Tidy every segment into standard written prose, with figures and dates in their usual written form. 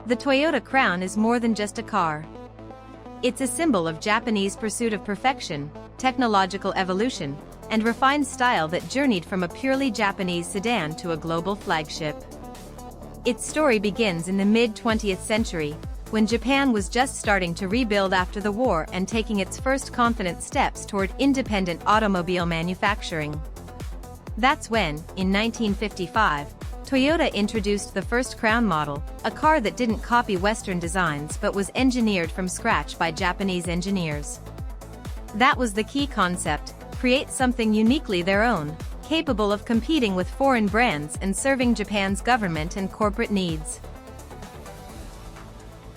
The Toyota Crown is more than just a car. It's a symbol of Japanese pursuit of perfection, technological evolution, and refined style that journeyed from a purely Japanese sedan to a global flagship. Its story begins in the mid-20th century, when Japan was just starting to rebuild after the war and taking its first confident steps toward independent automobile manufacturing. That's when, in 1955, Toyota introduced the first Crown model, a car that didn't copy Western designs but was engineered from scratch by Japanese engineers. That was the key concept: create something uniquely their own, capable of competing with foreign brands and serving Japan's government and corporate needs.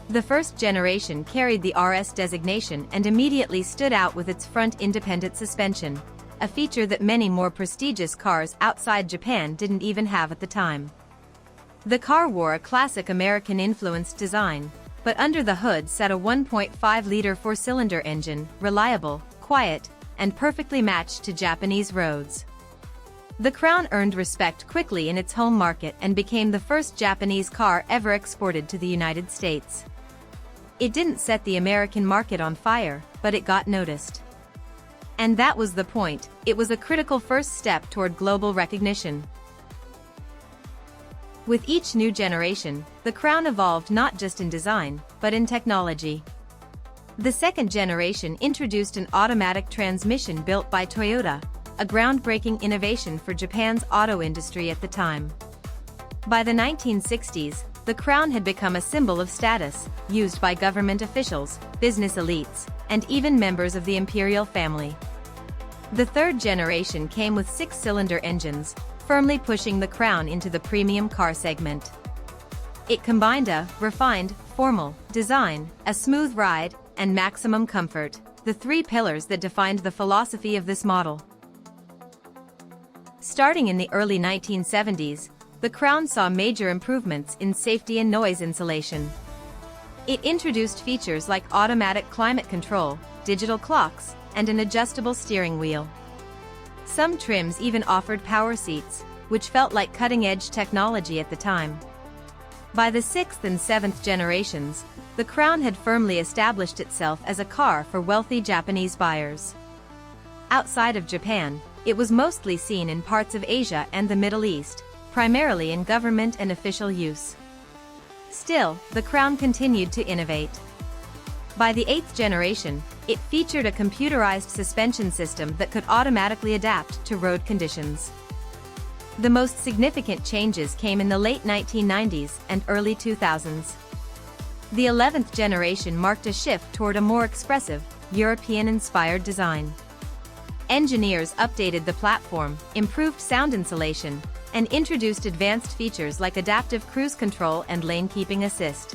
The first generation carried the RS designation and immediately stood out with its front independent suspension, a feature that many more prestigious cars outside Japan didn't even have at the time. The car wore a classic American-influenced design, but under the hood sat a 1.5-liter four-cylinder engine, reliable, quiet, and perfectly matched to Japanese roads. The Crown earned respect quickly in its home market and became the first Japanese car ever exported to the United States. It didn't set the American market on fire, but it got noticed. And that was the point: it was a critical first step toward global recognition. With each new generation, the Crown evolved not just in design, but in technology. The second generation introduced an automatic transmission built by Toyota, a groundbreaking innovation for Japan's auto industry at the time. By the 1960s, the Crown had become a symbol of status, used by government officials, business elites, and even members of the imperial family. The third generation came with six-cylinder engines, firmly pushing the Crown into the premium car segment. It combined a refined, formal design, a smooth ride, and maximum comfort, the three pillars that defined the philosophy of this model. Starting in the early 1970s, the Crown saw major improvements in safety and noise insulation. It introduced features like automatic climate control, digital clocks, and an adjustable steering wheel. Some trims even offered power seats, which felt like cutting-edge technology at the time. By the sixth and seventh generations, the Crown had firmly established itself as a car for wealthy Japanese buyers. Outside of Japan, it was mostly seen in parts of Asia and the Middle East, primarily in government and official use. Still, the Crown continued to innovate. By the eighth generation, it featured a computerized suspension system that could automatically adapt to road conditions. The most significant changes came in the late 1990s and early 2000s. The 11th generation marked a shift toward a more expressive, European-inspired design. Engineers updated the platform, improved sound insulation, and introduced advanced features like adaptive cruise control and lane-keeping assist.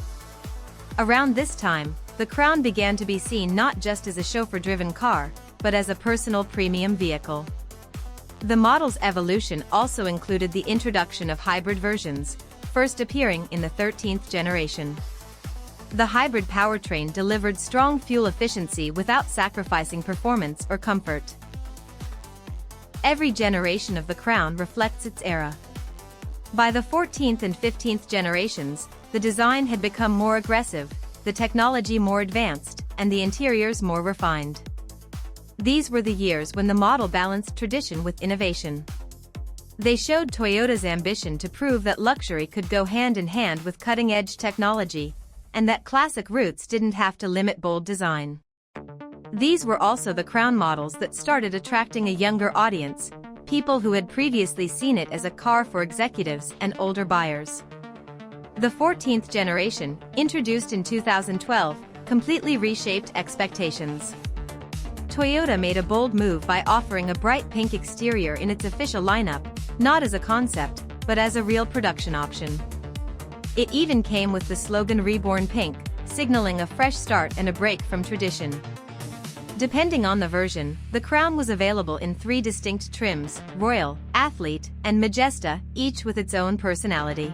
Around this time, the Crown began to be seen not just as a chauffeur-driven car, but as a personal premium vehicle. The model's evolution also included the introduction of hybrid versions, first appearing in the 13th generation. The hybrid powertrain delivered strong fuel efficiency without sacrificing performance or comfort. Every generation of the Crown reflects its era. By the 14th and 15th generations, the design had become more aggressive, the technology more advanced, and the interiors more refined. These were the years when the model balanced tradition with innovation. They showed Toyota's ambition to prove that luxury could go hand in hand with cutting-edge technology, and that classic roots didn't have to limit bold design. These were also the Crown models that started attracting a younger audience, people who had previously seen it as a car for executives and older buyers. The 14th generation, introduced in 2012, completely reshaped expectations. Toyota made a bold move by offering a bright pink exterior in its official lineup, not as a concept, but as a real production option. It even came with the slogan "Reborn Pink," signaling a fresh start and a break from tradition. Depending on the version, the Crown was available in three distinct trims: Royal, Athlete, and Majesta, each with its own personality.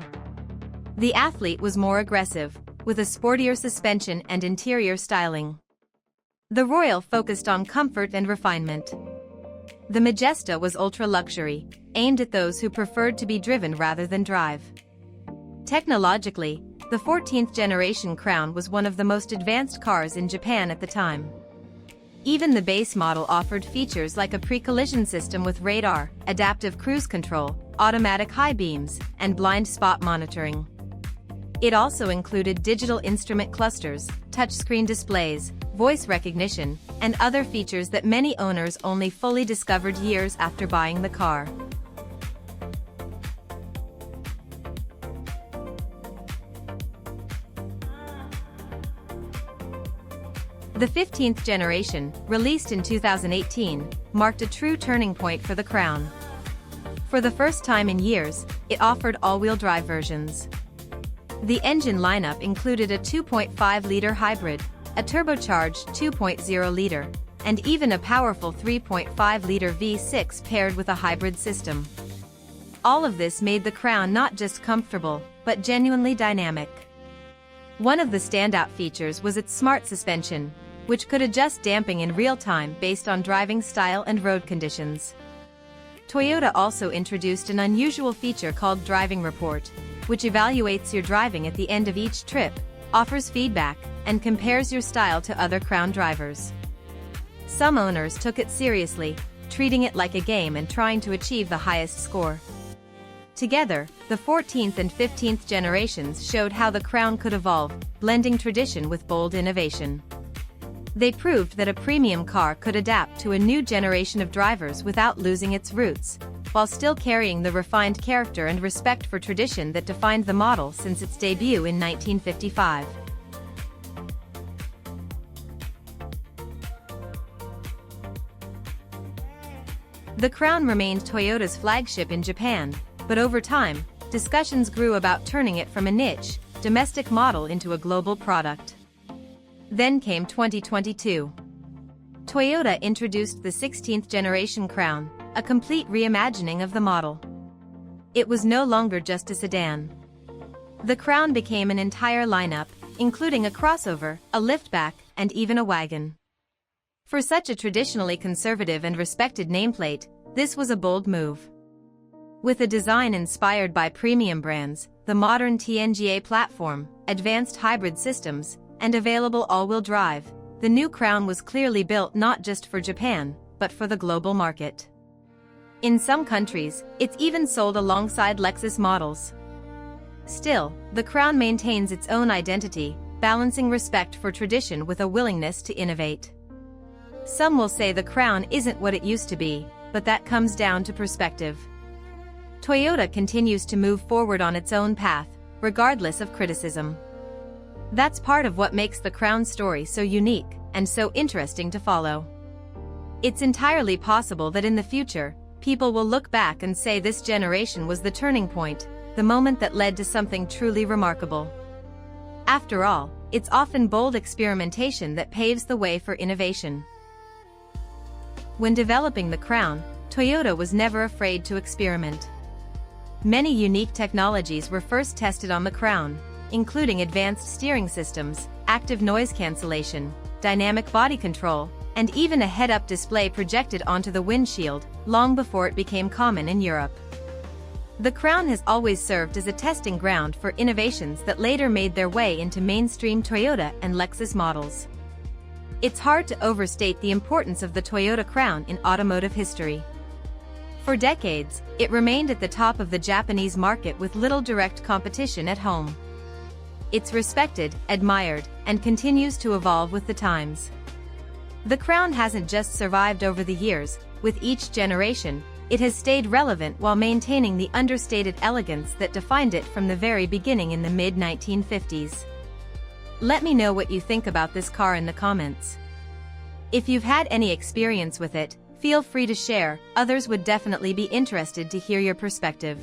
The Athlete was more aggressive, with a sportier suspension and interior styling. The Royal focused on comfort and refinement. The Majesta was ultra-luxury, aimed at those who preferred to be driven rather than drive. Technologically, The 14th generation Crown was one of the most advanced cars in Japan at the time. Even the base model offered features like a pre-collision system with radar, adaptive cruise control, automatic high beams, and blind spot monitoring. It also included digital instrument clusters, touchscreen displays, voice recognition, and other features that many owners only fully discovered years after buying the car. The 15th generation, released in 2018, marked a true turning point for the Crown. For the first time in years, it offered all-wheel drive versions. The engine lineup included a 2.5-liter hybrid, a turbocharged 2.0-liter, and even a powerful 3.5-liter V6 paired with a hybrid system. All of this made the Crown not just comfortable, but genuinely dynamic. One of the standout features was its smart suspension, which could adjust damping in real time based on driving style and road conditions. Toyota also introduced an unusual feature called Driving Report, which evaluates your driving at the end of each trip, offers feedback, and compares your style to other Crown drivers. Some owners took it seriously, treating it like a game and trying to achieve the highest score. Together, the 14th and 15th generations showed how the Crown could evolve, blending tradition with bold innovation. They proved that a premium car could adapt to a new generation of drivers without losing its roots, while still carrying the refined character and respect for tradition that defined the model since its debut in 1955. The Crown remained Toyota's flagship in Japan, but over time, discussions grew about turning it from a niche, domestic model into a global product. Then came 2022. Toyota introduced the 16th generation Crown, a complete reimagining of the model. It was no longer just a sedan. The Crown became an entire lineup, including a crossover, a liftback, and even a wagon. For such a traditionally conservative and respected nameplate, this was a bold move. With a design inspired by premium brands, the modern TNGA platform, advanced hybrid systems, and available all-wheel drive, the new Crown was clearly built not just for Japan, but for the global market. In some countries, it's even sold alongside Lexus models. Still, the Crown maintains its own identity, balancing respect for tradition with a willingness to innovate. Some will say the Crown isn't what it used to be, but that comes down to perspective. Toyota continues to move forward on its own path, regardless of criticism. That's part of what makes the Crown story so unique and so interesting to follow. It's entirely possible that in the future, people will look back and say this generation was the turning point, the moment that led to something truly remarkable. After all, it's often bold experimentation that paves the way for innovation. When developing the Crown, Toyota was never afraid to experiment. Many unique technologies were first tested on the Crown, including advanced steering systems, active noise cancellation, dynamic body control, and even a head-up display projected onto the windshield, long before it became common in Europe. The Crown has always served as a testing ground for innovations that later made their way into mainstream Toyota and Lexus models. It's hard to overstate the importance of the Toyota Crown in automotive history. For decades, it remained at the top of the Japanese market with little direct competition at home. It's respected, admired, and continues to evolve with the times. The Crown hasn't just survived over the years, with each generation, it has stayed relevant while maintaining the understated elegance that defined it from the very beginning in the mid-1950s. Let me know what you think about this car in the comments. If you've had any experience with it, feel free to share, others would definitely be interested to hear your perspective.